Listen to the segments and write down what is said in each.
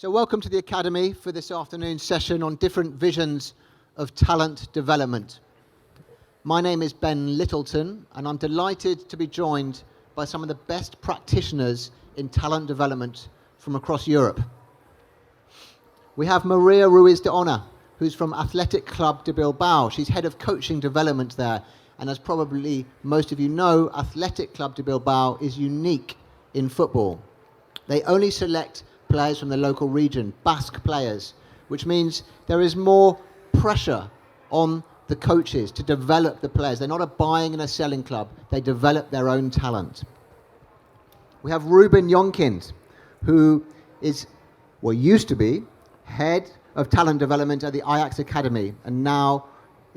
So welcome to the Academy for this afternoon's session on different visions of talent development. My name is Ben Littleton, and I'm delighted to be joined by some of the best practitioners in talent development from across Europe. We have Maria Ruiz de Ona, who's from Athletic Club de Bilbao. She's head of coaching development there, and as probably most of you know, Athletic Club de Bilbao is unique in football. They only select players from the local region, Basque players, which means there is more pressure on the coaches to develop the players. They're not a buying and a selling club. They develop their own talent. We have Ruben Jonkind, who is, well, used to be head of talent development at the Ajax Academy and now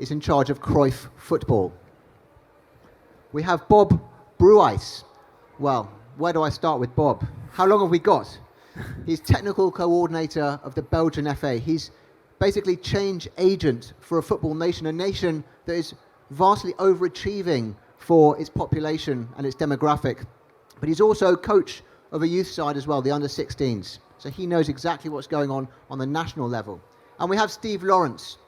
is in charge of Cruyff football. We have Bob Bruijs. Well, where do I start with Bob? How long have we got? He's technical coordinator of the Belgian FA. He's basically change agent for a football nation, a nation that is vastly overachieving for its population and its demographic. But he's also coach of a youth side as well, the under-16s. So he knows exactly what's going on the national level. And we have Steve Lawrence,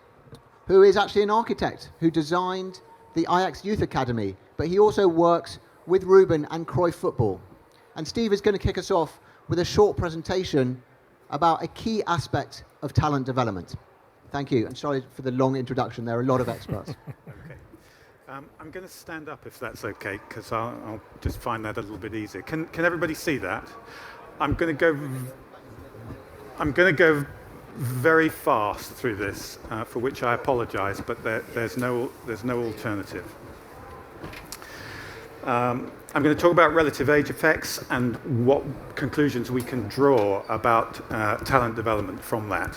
who is actually an architect who designed the Ajax Youth Academy, but he also works with Ruben and Cruyff football. And Steve is going to kick us off with a short presentation about a key aspect of talent development. Thank you, and sorry for the long introduction. There are a lot of experts. Okay. I'm going to stand up if that's okay, because I'll just find that a little bit easier. Can everybody see that? I'm going to go very fast through this, for which I apologise, but there's no alternative. I'm going to talk about relative age effects and what conclusions we can draw about talent development from that.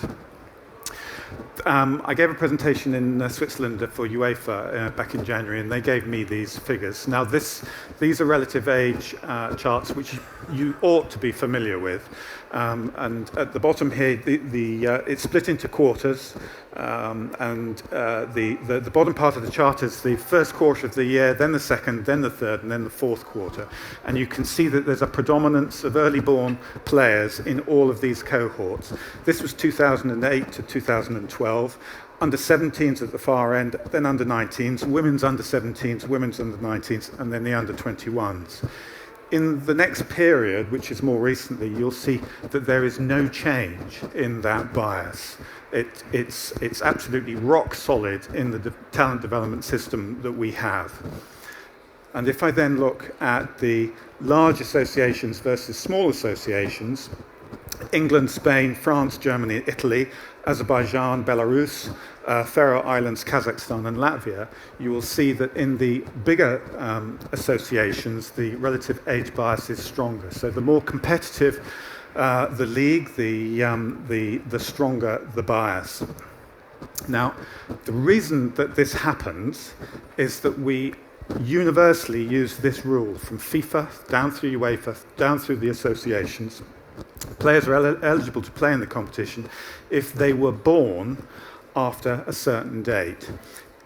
I gave a presentation in Switzerland for UEFA back in January, and they gave me these figures. Now, these are relative age charts which you ought to be familiar with. And at the bottom here, it's split into quarters, and the bottom part of the chart is the first quarter of the year, then the second, then the third, and then the fourth quarter. And you can see that there's a predominance of early-born players in all of these cohorts. This was 2008 to 2012. Under 17s at the far end, then under 19s, women's under 17s, women's under 19s, and then the under 21s. In the next period, which is more recently, you'll see that there is no change in that bias. It's absolutely rock solid in the talent development system that we have. And if I then look at the large associations versus small associations, England, Spain, France, Germany, Italy, Azerbaijan, Belarus, Faroe Islands, Kazakhstan, and Latvia, you will see that in the bigger associations, the relative age bias is stronger. So the more competitive the league, the stronger the bias. Now, the reason that this happens is that we universally use this rule from FIFA down through UEFA, down through the associations. Players are eligible to play in the competition if they were born after a certain date.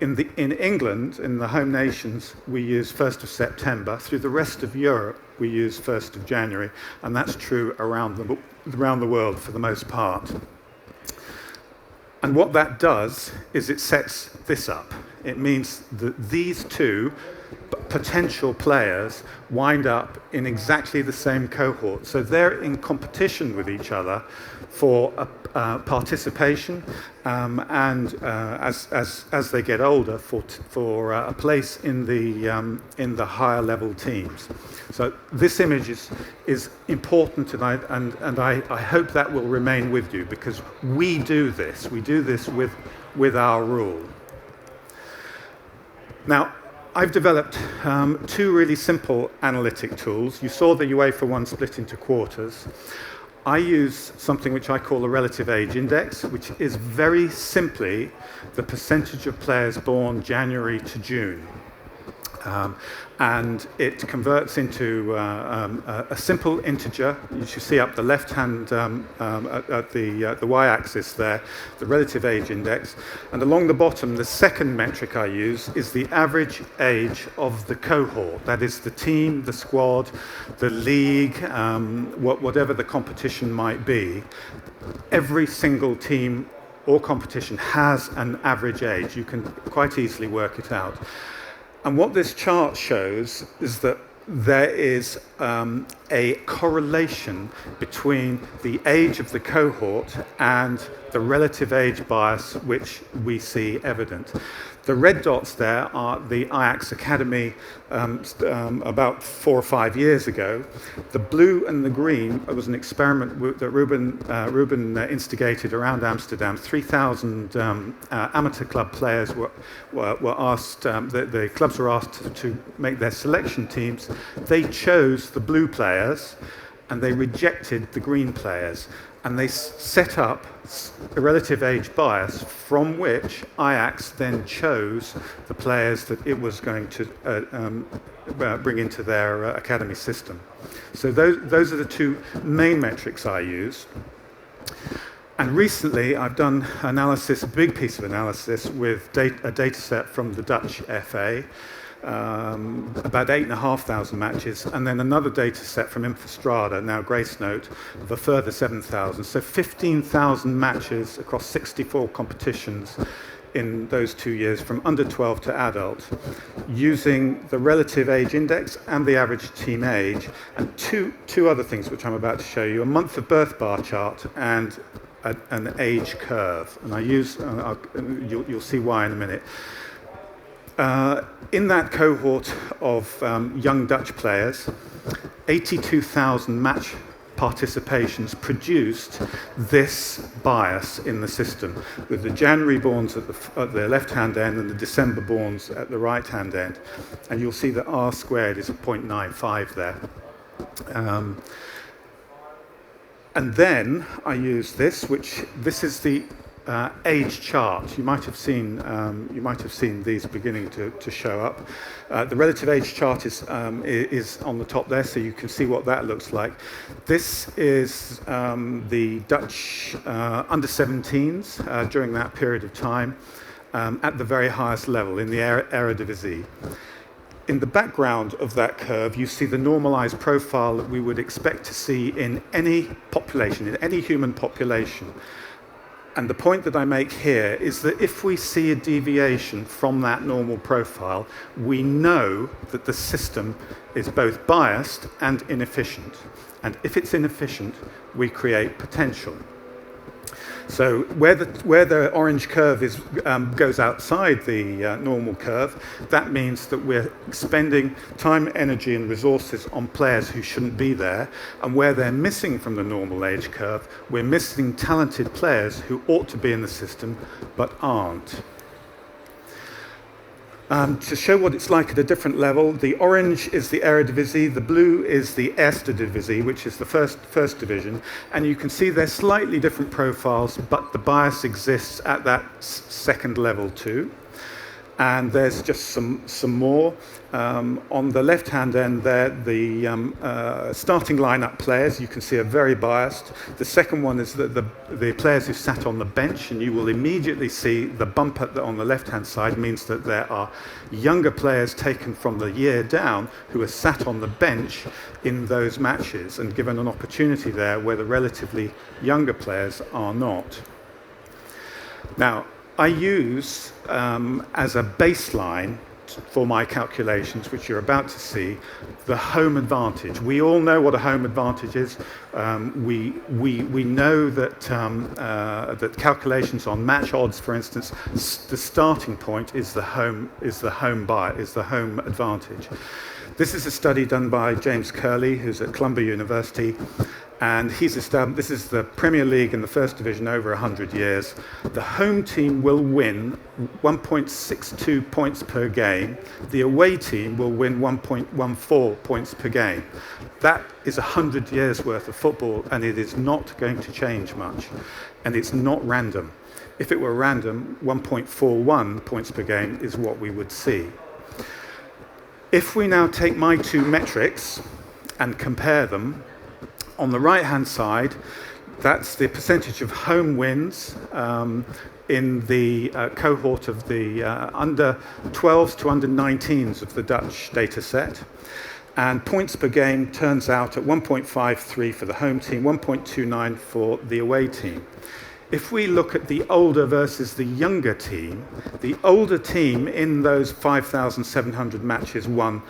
In England, in the home nations, we use 1st of September. Through the rest of Europe, we use 1st of January, and that's true around the world for the most part. And what that does is it sets this up. It means that these two potential players wind up in exactly the same cohort. So they're in competition with each other for participation and as they get older for a place in the higher level teams. So this image is important, and I hope that will remain with you, because we do this with our rule. Now, I've developed two really simple analytic tools. You saw the UEFA one split into quarters. I use something which I call a relative age index, which is very simply the percentage of players born January to June. And it converts into a simple integer. You should see up the left hand at the y-axis there, the relative age index. And along the bottom, the second metric I use is the average age of the cohort. That is the team, the squad, the league, whatever the competition might be. Every single team or competition has an average age. You can quite easily work it out. And what this chart shows is that there is a correlation between the age of the cohort and the relative age bias which we see evident. The red dots there are the Ajax Academy about 4 or 5 years ago. The blue and the green was an experiment that Ruben instigated around Amsterdam. 3,000 amateur club players were asked, the clubs were asked to make their selection teams. They chose the blue players and they rejected the green players. And they set up a relative age bias from which Ajax then chose the players that it was going to bring into their academy system. So those are the two main metrics I use. And recently I've done analysis, a big piece of analysis with a data set from the Dutch FA. About 8,500 matches, and then another data set from Infostrada, now Gracenote, of a further 7,000. So 15,000 matches across 64 competitions in those 2 years, from under 12 to adult, using the relative age index and the average team age, and two other things which I'm about to show you: a month of birth bar chart and an age curve. And I use, you'll see why in a minute. In that cohort of young Dutch players, 82,000 match participations produced this bias in the system, with the January borns at the left-hand end and the December borns at the right-hand end. And you'll see that R squared is 0.95 there. And then I use this, this is the age chart. You might have seen these beginning to show up. The relative age chart is on the top there, so you can see what that looks like. This is the Dutch under 17s during that period of time at the very highest level in the Eredivisie. In the background of that curve, you see the normalized profile that we would expect to see in any population, in any human population. And the point that I make here is that if we see a deviation from that normal profile, we know that the system is both biased and inefficient. And if it's inefficient, we create potential. So where the orange curve goes outside the normal curve, that means that we're spending time, energy, and resources on players who shouldn't be there. And where they're missing from the normal age curve, we're missing talented players who ought to be in the system but aren't. To show what it's like at a different level, the orange is the Eredivisie, the blue is the Eerste Divisie, which is the first division, and you can see they're slightly different profiles, but the bias exists at that second level too. And there's just some more. On the left-hand end there, the starting lineup players, you can see are very biased. The second one is the players who sat on the bench, and you will immediately see the bump on the left-hand side means that there are younger players taken from the year down who are sat on the bench in those matches and given an opportunity there where the relatively younger players are not. Now, I use as a baseline for my calculations, which you're about to see, the home advantage. We all know what a home advantage is. We know that that calculations on match odds, for instance, the starting point is the home advantage. This is a study done by James Curley, who's at Columbia University. And he's established, this is the Premier League in the first division over 100 years. The home team will win 1.62 points per game. The away team will win 1.14 points per game. That is 100 years worth of football, and it is not going to change much. And it's not random. If it were random, 1.41 points per game is what we would see. If we now take my two metrics and compare them, on the right-hand side, that's the percentage of home wins in the cohort of the under 12s to under 19s of the Dutch data set. And points per game turns out at 1.53 for the home team, 1.29 for the away team. If we look at the older versus the younger team, the older team in those 5,700 matches earned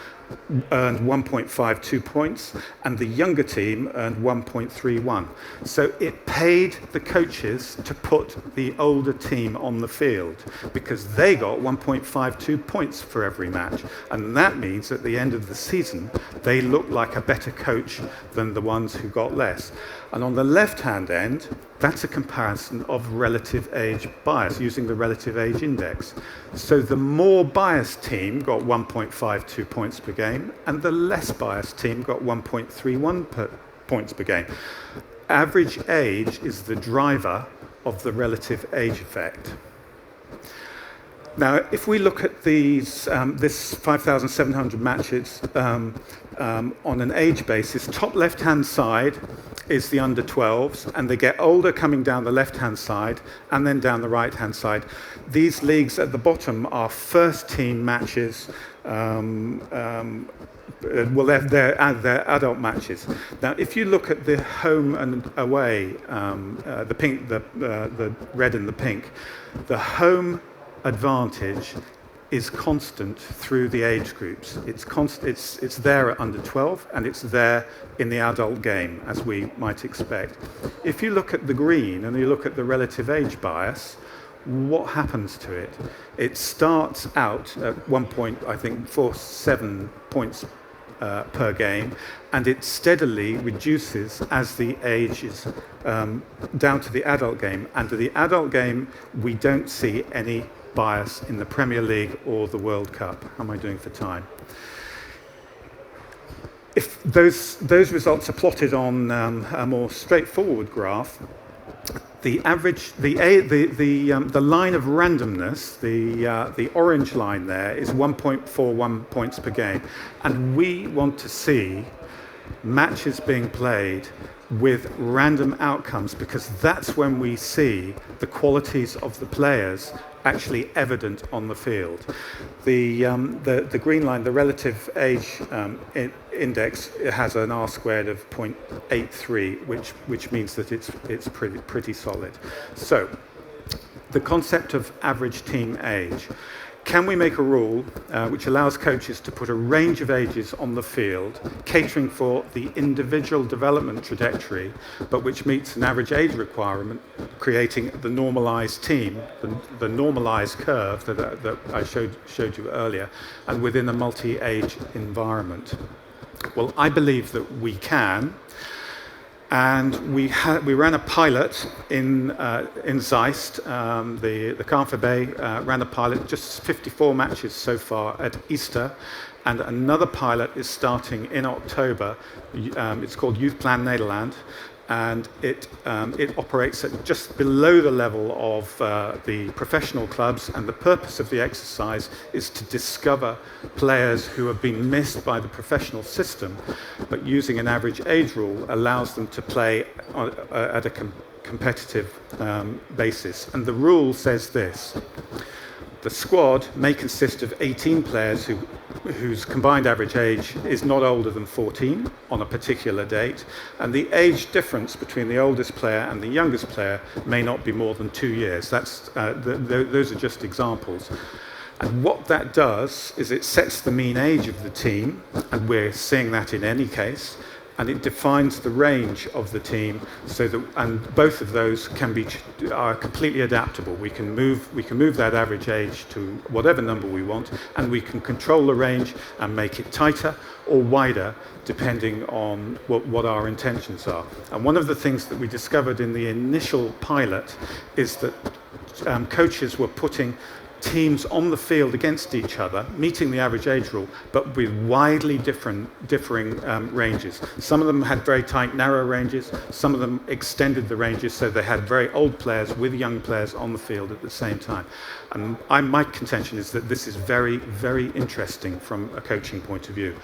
1.52 points, and the younger team earned 1.31. So it paid the coaches to put the older team on the field because they got 1.52 points for every match. And that means at the end of the season, they look like a better coach than the ones who got less. And on the left-hand end, that's a comparison of relative age bias using the relative age index. So the more biased team got 1.52 points per game, and the less biased team got 1.31 points per game. Average age is the driver of the relative age effect. Now, if we look at these, this 5,700 matches on an age basis, top left-hand side is the under 12s, and they get older coming down the left-hand side and then down the right-hand side. These leagues at the bottom are first-team matches. Well, they're adult matches. Now, if you look at the home and away, the pink, the red and the pink, the home advantage is constant through the age groups. It's there at under 12, and it's there in the adult game, as we might expect. If you look at the green and you look at the relative age bias, what happens to it? It starts out at 1.47 points per game, and it steadily reduces as the age is down to the adult game. And to the adult game, we don't see any bias in the Premier League or the World Cup. How am I doing for time? If those results are plotted on a more straightforward graph, the average, the line of randomness, the orange line there, is 1.41 points per game, and we want to see matches being played with random outcomes because that's when we see the qualities of the players actually evident on the field. The green line, the relative age index, has an R squared of 0.83, which means that it's pretty solid. So, the concept of average team age. Can we make a rule which allows coaches to put a range of ages on the field, catering for the individual development trajectory, but which meets an average age requirement, creating the normalized team, the normalized curve that I showed you earlier, and within a multi-age environment? Well, I believe that we can. And we ran a pilot in Zeist. The KNVB ran a pilot, just 54 matches so far at Easter, and another pilot is starting in October. It's called Youth Plan Nederland, and it operates at just below the level of the professional clubs, and the purpose of the exercise is to discover players who have been missed by the professional system, but using an average age rule allows them to play at a competitive basis. And the rule says this: the squad may consist of 18 players whose combined average age is not older than 14 on a particular date, and the age difference between the oldest player and the youngest player may not be more than 2 years. Those are just examples. And what that does is it sets the mean age of the team, and we're seeing that in any case, and it defines the range of the team, so that, and both of those are completely adaptable. We can move that average age to whatever number we want, and we can control the range and make it tighter or wider depending on what our intentions are. And one of the things that we discovered in the initial pilot is that coaches were putting teams on the field against each other, meeting the average age rule, but with widely differing ranges. Some of them had very tight, narrow ranges. Some of them extended the ranges, so they had very old players with young players on the field at the same time. And my contention is that this is very, very interesting from a coaching point of view.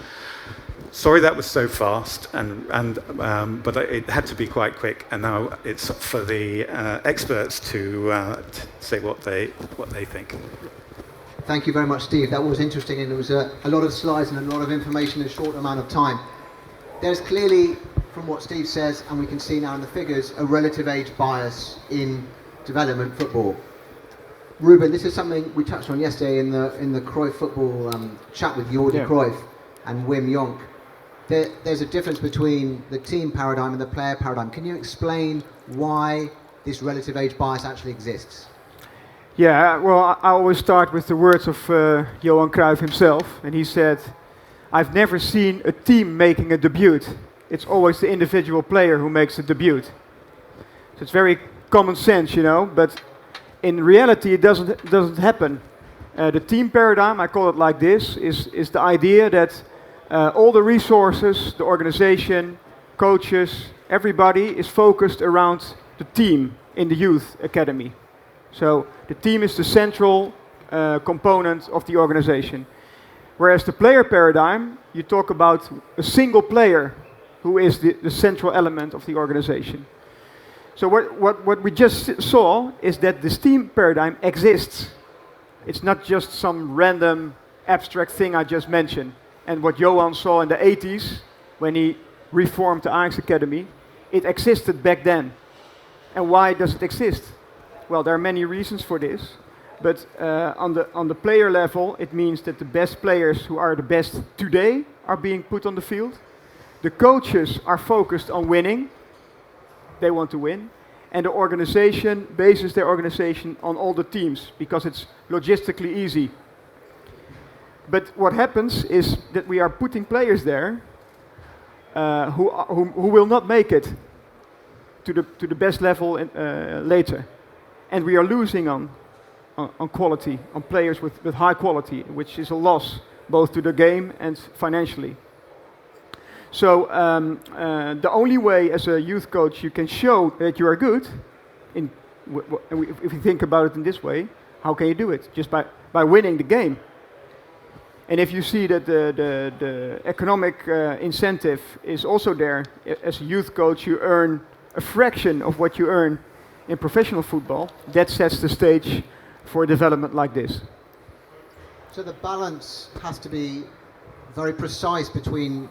Sorry that was so fast, but it had to be quite quick, and now it's for the experts to say what they think. Thank you very much, Steve. That was interesting, and there was a lot of slides and a lot of information in a short amount of time. There's clearly, from what Steve says, and we can see now in the figures, a relative age bias in development football. Ruben, this is something we touched on yesterday in the Cruyff football chat with Jordi Cruyff and Wim Jonk. There's a difference between the team paradigm and the player paradigm. Can you explain why this relative age bias actually exists? Yeah, well, I always start with the words of Johan Cruyff himself, and he said, "I've never seen a team making a debut. It's always the individual player who makes a debut." So it's very common sense, you know, but in reality it doesn't happen. The team paradigm, I call it like this, is the idea that all the resources, the organization, coaches, everybody is focused around the team in the youth academy. So the team is the central component of the organization. Whereas the player paradigm, you talk about a single player who is the central element of the organization. So what we just saw is that this team paradigm exists. It's not just some random abstract thing I just mentioned. And what Johan saw in the 80s, when he reformed the Ajax Academy, it existed back then. And why does it exist? Well, there are many reasons for this. But on the player level, it means that the best players who are the best today are being put on the field. The coaches are focused on winning. They want to win. And the organization bases their organization on all the teams because it's logistically easy. But what happens is that we are putting players there who will not make it to the best level later. And we are losing on quality, on players with high quality, which is a loss both to the game and financially. So the only way as a youth coach you can show that you are good, if you think about it in this way, how can you do it? Just by winning the game. And if you see that the economic incentive is also there, as a youth coach you earn a fraction of what you earn in professional football, that sets the stage for a development like this. So the balance has to be very precise between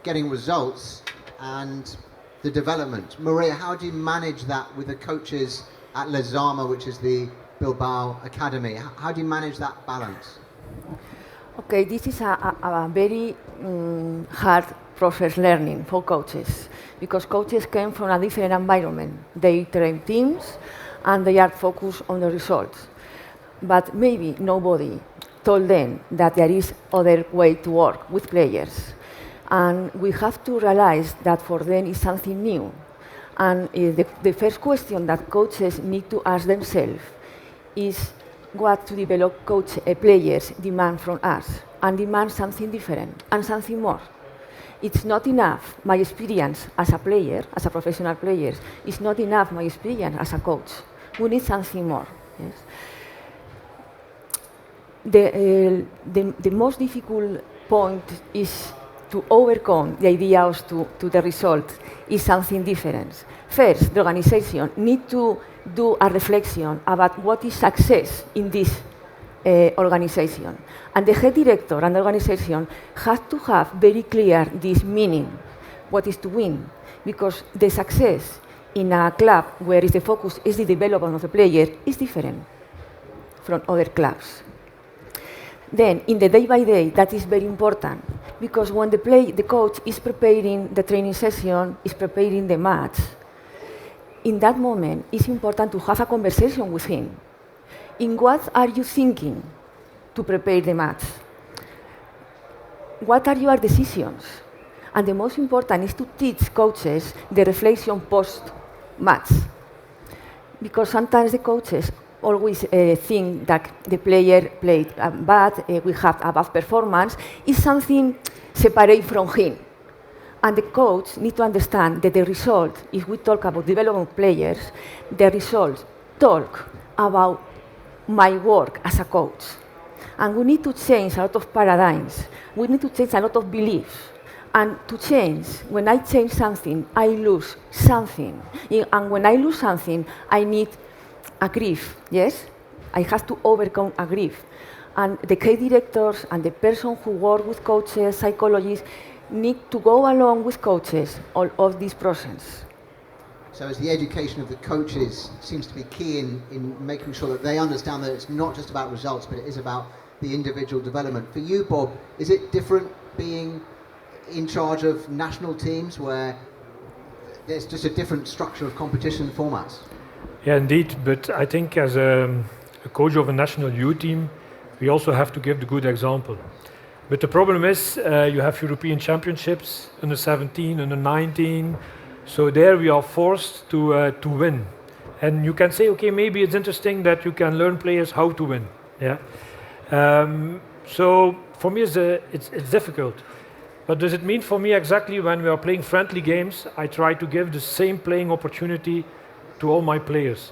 getting results and the development. Maria, how do you manage that with the coaches at Lezama, which is the Bilbao Academy? How do you manage that balance? Okay, this is a very hard process learning for coaches, because coaches came from a different environment. They train teams and they are focused on the results. But maybe nobody told them that there is other way to work with players. And we have to realize that for them is something new. And the first question that coaches need to ask themselves is what to develop players demand from us, and demand something different and something more. It's not enough my experience as a player, as a professional player. It's not enough my experience as a coach. We need something more. Yes. The most difficult point is to overcome the ideas to the result is something different. First, the organization needs to do a reflection about what is success in this organization. And the head director and the organization has to have very clear this meaning, what is to win. Because the success in a club where the focus is the development of the player is different from other clubs. Then, in the day-by-day, that is very important, because when the coach is preparing the training session, is preparing the match, in that moment, it's important to have a conversation with him. In what are you thinking to prepare the match? What are your decisions? And the most important is to teach coaches the reflection post-match. Because sometimes the coaches always think that the player played bad, we have a bad performance, is something separate from him. And the coach needs to understand that the result, if we talk about development players, the results talk about my work as a coach. And we need to change a lot of paradigms. We need to change a lot of beliefs. And to change, when I change something, I lose something. And when I lose something, I need a grief, yes? I have to overcome a grief. And the case directors and the person who work with coaches, psychologists, need to go along with coaches all of this process. So as the education of the coaches seems to be key in making sure that they understand that it's not just about results, but it is about the individual development. For you, Bob, is it different being in charge of national teams where there's just a different structure of competition formats? Yeah, indeed, but I think as a coach of a national youth team, we also have to give the good example. But the problem is, you have European Championships, under 17, under 19, so there we are forced to win. And you can say, okay, maybe it's interesting that you can learn players how to win. Yeah. So for me, it's difficult. But does it mean for me exactly when we are playing friendly games, I try to give the same playing opportunity to all my players.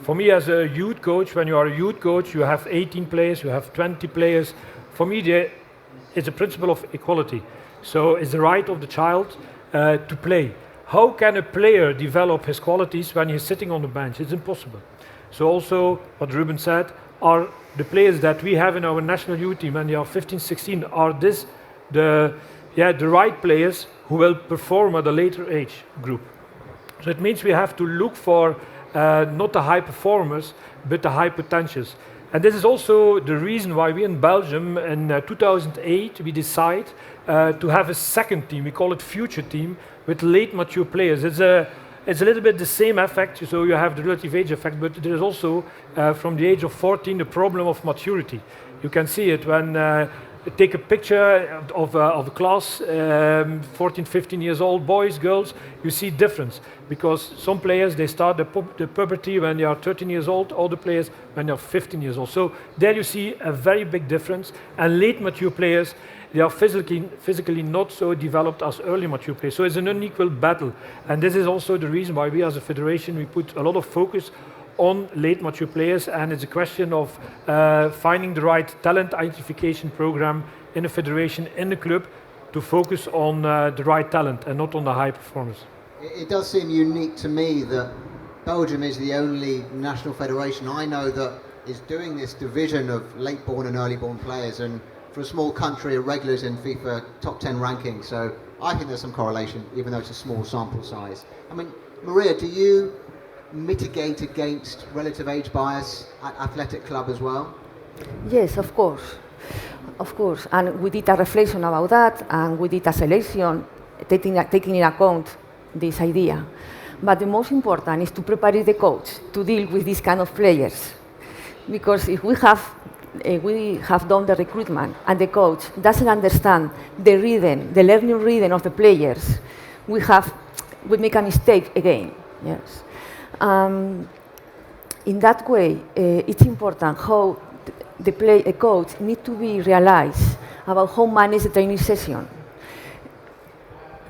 For me as a youth coach, when you are a youth coach, you have 18 players, you have 20 players. For me, it's a principle of equality. So it's the right of the child to play. How can a player develop his qualities when he's sitting on the bench? It's impossible. So also, what Ruben said, are the players that we have in our national youth team, when they are 15, 16, are the right players who will perform at a later age group. So it means we have to look for not the high performers, but the high potentials. And this is also the reason why we in Belgium in 2008 we decide to have a second team. We call it future team with late mature players. It's a little bit the same effect. So you have the relative age effect, but there is also from the age of 14 the problem of maturity. You can see it when take a picture of a class, 14, 15 years old, boys, girls, you see difference. Because some players, they start the puberty when they are 13 years old, other players when they are 15 years old. So there you see a very big difference. And late mature players, they are physically not so developed as early mature players. So it's an unequal battle. And this is also the reason why we as a federation, we put a lot of focus on late mature players, and it's a question of finding the right talent identification program in the federation, in the club, to focus on the right talent and not on the high performers. It does seem unique to me that Belgium is the only national federation I know that is doing this division of late-born and early-born players, and for a small country, are regulars in FIFA top 10 rankings. So I think there's some correlation, even though it's a small sample size. I mean, Maria, do you mitigate against relative age bias at athletic club as well? Yes, of course. Of course. And we did a reflection about that, and we did a selection taking in account this idea. But the most important is to prepare the coach to deal with these kind of players. Because if we have done the recruitment and the coach doesn't understand the rhythm, the learning rhythm of the players, we make a mistake again. Yes. In that way, it's important how a coach needs to be realized about how to manage the training session.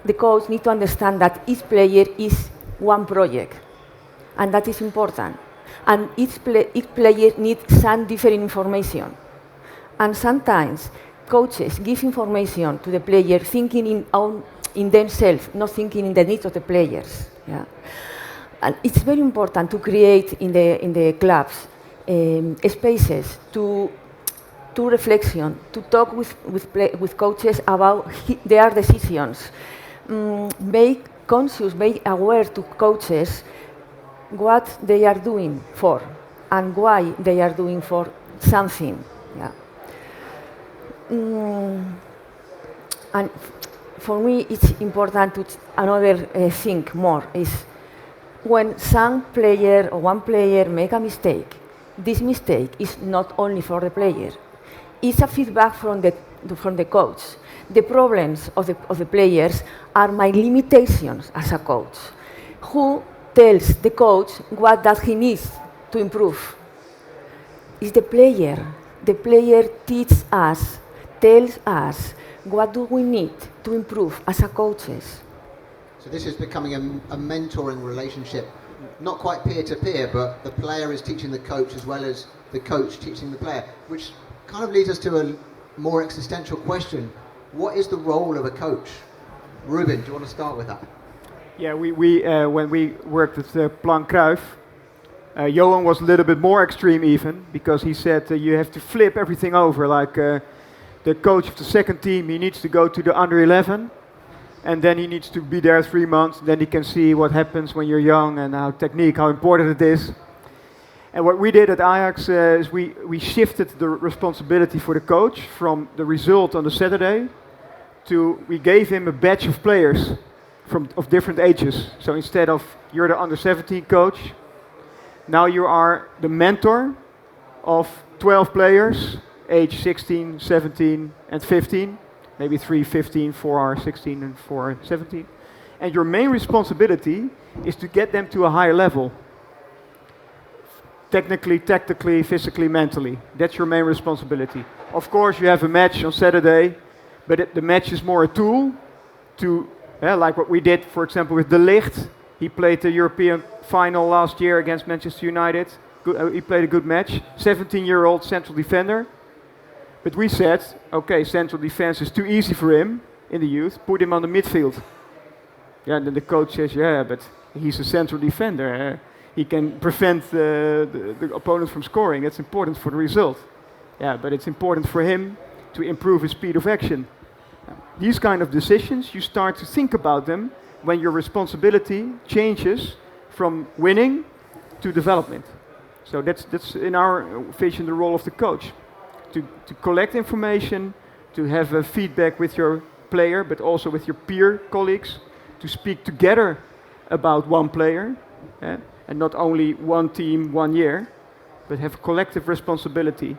The coach needs to understand that each player is one project, and that is important. And each player needs some different information. And sometimes coaches give information to the player thinking in themselves, not thinking in the needs of the players. Yeah. And it's very important to create in the clubs spaces to reflection, to talk with coaches about their decisions. Make conscious, make aware to coaches what they are doing for and why they are doing for something. Yeah. And for me, it's important to another thing more is when some player or one player make a mistake, this mistake is not only for the player. It's a feedback from the coach. The problems of the players are my limitations as a coach. Who tells the coach what does he needs to improve? It's the player. The player teaches us, tells us what do we need to improve as a coaches. So this is becoming a mentoring relationship, not quite peer-to-peer, but the player is teaching the coach as well as the coach teaching the player, which kind of leads us to a more existential question. What is the role of a coach? Ruben, do you want to start with that? Yeah, we when we worked at Plan Cruyff, Johan was a little bit more extreme even, because he said you have to flip everything over. Like the coach of the second team, he needs to go to the under 11, and then he needs to be there 3 months. Then he can see what happens when you're young and how important it is. And what we did at Ajax is we shifted the responsibility for the coach from the result on the Saturday to we gave him a batch of players of different ages. So instead of you're the under 17 coach, now you are the mentor of 12 players, age 16, 17 and 15. Maybe 3 15, 4 are 16 and 4 are 17. And your main responsibility is to get them to a higher level. Technically, tactically, physically, mentally. That's your main responsibility. Of course, you have a match on Saturday, but the match is more a tool to, like what we did, for example, with De Ligt. He played the European final last year against Manchester United. He played a good match. 17-year-old central defender. But we said, okay, central defense is too easy for him in the youth. Put him on the midfield. Yeah, and then the coach says, yeah, but he's a central defender. He can prevent the opponent from scoring. That's important for the result. Yeah, but it's important for him to improve his speed of action. These kind of decisions, you start to think about them when your responsibility changes from winning to development. So that's in our vision the role of the coach. To collect information, to have feedback with your player, but also with your peer colleagues, to speak together about one player, and not only one team, 1 year, but have collective responsibility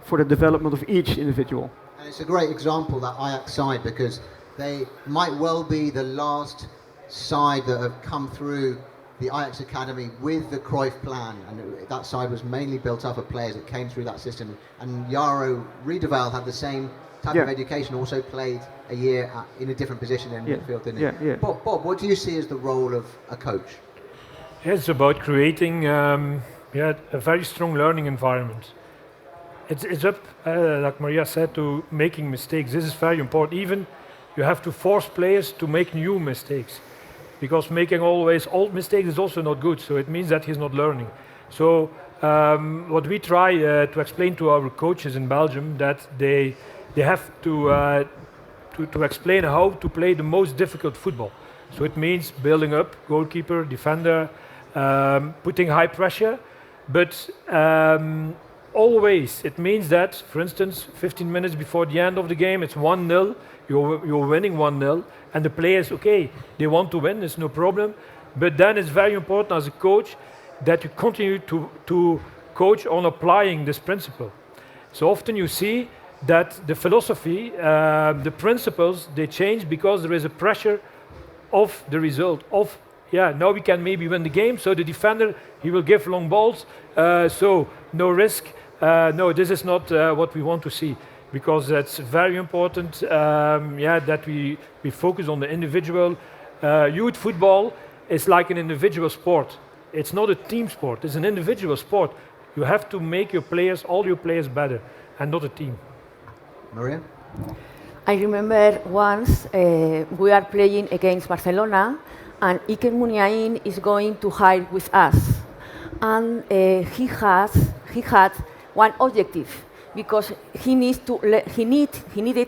for the development of each individual. And it's a great example, that Ajax side, because they might well be the last side that have come through the Ajax Academy with the Cruyff plan, and that side was mainly built up of players that came through that system. And Jaro Riedewaal had the same type of education, also played a year in a different position in midfield, didn't he? Yeah. Bob, what do you see as the role of a coach? It's about creating a very strong learning environment. It's up, like Maria said, to making mistakes. This is very important. Even you have to force players to make new mistakes, because making always old mistakes is also not good. So it means that he's not learning. So what we try to explain to our coaches in Belgium, that they have to explain how to play the most difficult football. So it means building up goalkeeper, defender, putting high pressure, but always it means that, for instance, 15 minutes before the end of the game, it's 1-0, you're winning 1-0, and the players, okay, they want to win, it's no problem, but then it's very important as a coach that you continue to coach on applying this principle. So often you see that the philosophy, the principles, they change because there is a pressure of the result, of now we can maybe win the game, so the defender, he will give long balls, so no risk. No, this is not what we want to see, because that's very important, that we focus on the individual. Youth football is like an individual sport. It's not a team sport, it's an individual sport. You have to make your players, all your players better, and not a team. Maria? I remember once we are playing against Barcelona, and Iker Muniain is going to hire with us, and he had one objective, because he needed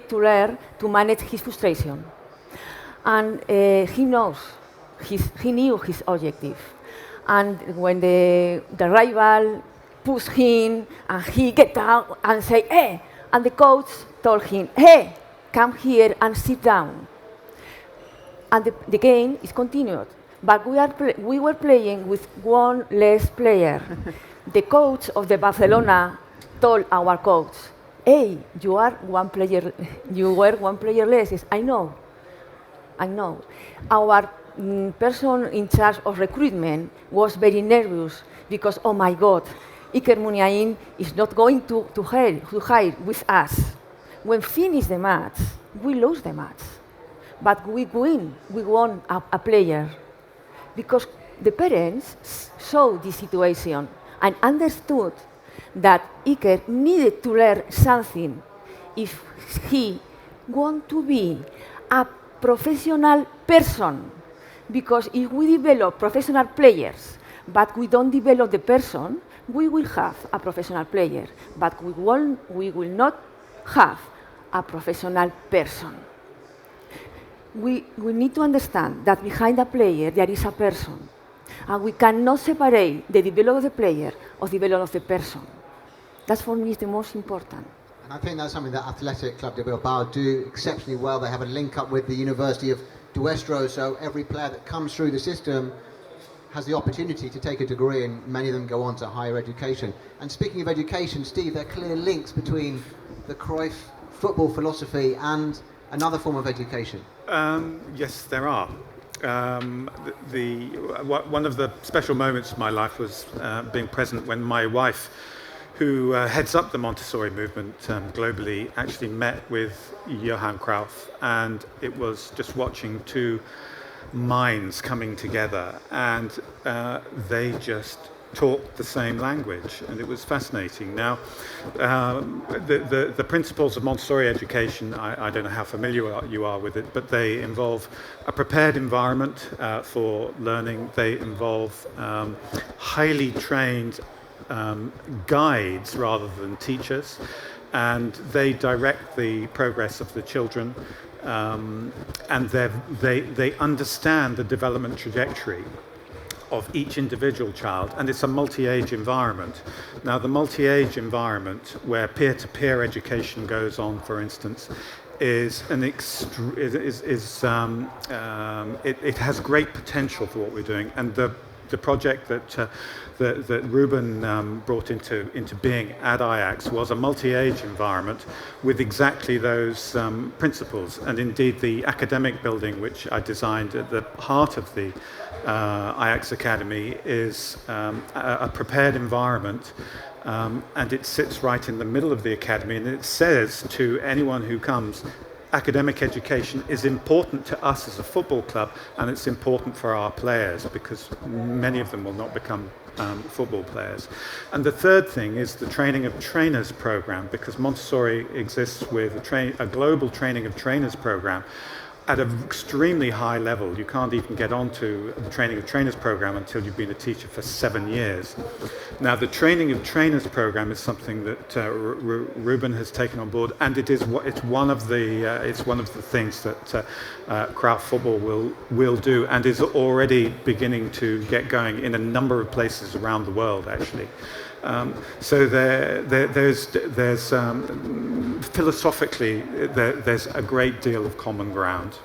to learn to manage his frustration, and he knew his objective, and when the rival pushed him and he get out and say, "Hey," and the coach told him, "Hey, come here and sit down." And the game is continued, but we were playing with one less player. The coach of the Barcelona told our coach, "Hey, you were one player less." Yes, I know. Our person in charge of recruitment was very nervous, because, oh my God, Iker Muniain is not going to hire with us. When finish the match, we lose the match. But we won a player. Because the parents saw this situation and understood that Iker needed to learn something if he want to be a professional person. Because if we develop professional players, but we don't develop the person, we will have a professional player, but we will not have a professional person. We need to understand that behind a player there is a person, and we cannot separate the development of the player or the development of the person. That for me is the most important. And I think that's something that Athletic Club de Bilbao do exceptionally well. They have a link up with the University of Duestro, so every player that comes through the system has the opportunity to take a degree, and many of them go on to higher education. And speaking of education, Steve, there are clear links between the Cruyff football philosophy and another form of education. Yes, there are. One of the special moments of my life was being present when my wife, who heads up the Montessori movement globally, actually met with Johann Cruyff, and it was just watching two minds coming together, and they just talked the same language, and it was fascinating. Now, the principles of Montessori education, I don't know how familiar you are with it, but they involve a prepared environment for learning. They involve highly trained guides rather than teachers, and they direct the progress of the children, and they understand the development trajectory of each individual child, and it's a multi-age environment. Now, the multi-age environment where peer-to-peer education goes on, for instance, it has great potential for what we're doing, and the project that Ruben brought into being at Ajax was a multi-age environment with exactly those principles. And indeed, the academic building, which I designed at the heart of the Ajax Academy, is a prepared environment, and it sits right in the middle of the academy, and it says to anyone who comes, academic education is important to us as a football club, and it's important for our players, because many of them will not become football players. And the third thing is the training of trainers program, because Montessori exists with a global training of trainers program at an extremely high level. You can't even get onto the training of trainers program until you've been a teacher for 7 years. Now, the training of trainers program is something that Ruben has taken on board, and it's one of the things that Cruyff Football will do, and is already beginning to get going in a number of places around the world, actually. So there's philosophically there's a great deal of common ground.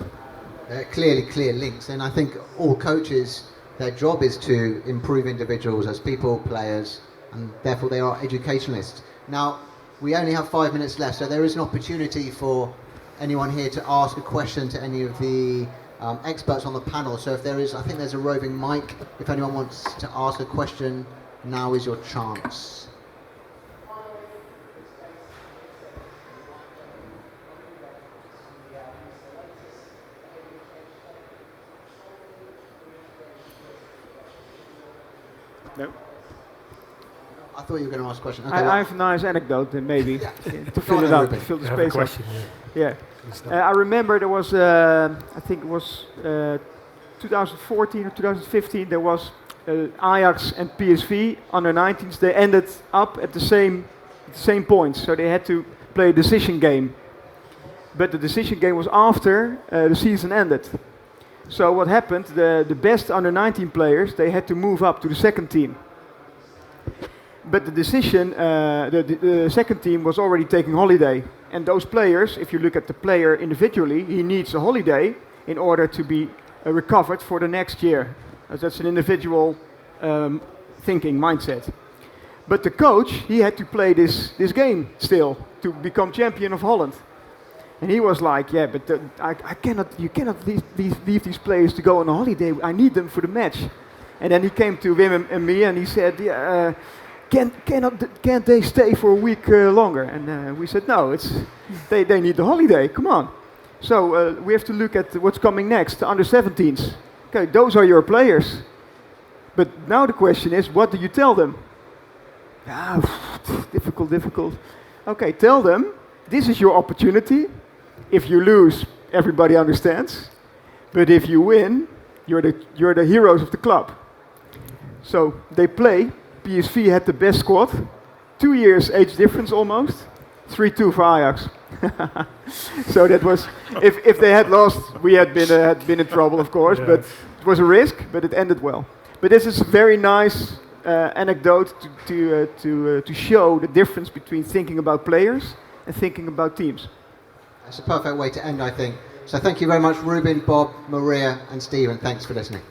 Clearly clear links, and I think all coaches, their job is to improve individuals as people, players, and therefore they are educationalists. Now, we only have 5 minutes left, so there is an opportunity for anyone here to ask a question to any of the experts on the panel. So if there is, I think there's a roving mic. If anyone wants to ask a question, now is your chance. No. I thought you were going to ask a question. Okay, I have a nice anecdote, maybe, to fill it up, to fill the I have a space up. question. Yeah. I remember there was, I think it was 2014 or 2015, there was Ajax and PSV under 19s. They ended up at the same points, so they had to play a decision game. But the decision game was after the season ended. So what happened? The best under 19 players, they had to move up to the second team. But the decision, the second team was already taking holiday, and those players, if you look at the player individually, he needs a holiday in order to be recovered for the next year. That's an individual thinking mindset. But the coach, he had to play this game still to become champion of Holland. And he was like, yeah, but you cannot leave these players to go on a holiday. I need them for the match. And then he came to Wim and me and he said, can't they stay for a week longer? And we said, no, they need the holiday, come on. So we have to look at what's coming next, the under-17s. Okay, those are your players. But now the question is, what do you tell them? Difficult. Okay, tell them, this is your opportunity. If you lose, everybody understands. But if you win, you're the heroes of the club. So they play. PSV had the best squad. 2 years age difference almost. 3-2 for Ajax. So that was, if they had lost, we had been in trouble, of course. Yeah. But it was a risk, but it ended well. But this is a very nice anecdote to show the difference between thinking about players and thinking about teams. That's a perfect way to end, I think. So thank you very much, Ruben, Bob, Maria, and Stephen. Thanks for listening.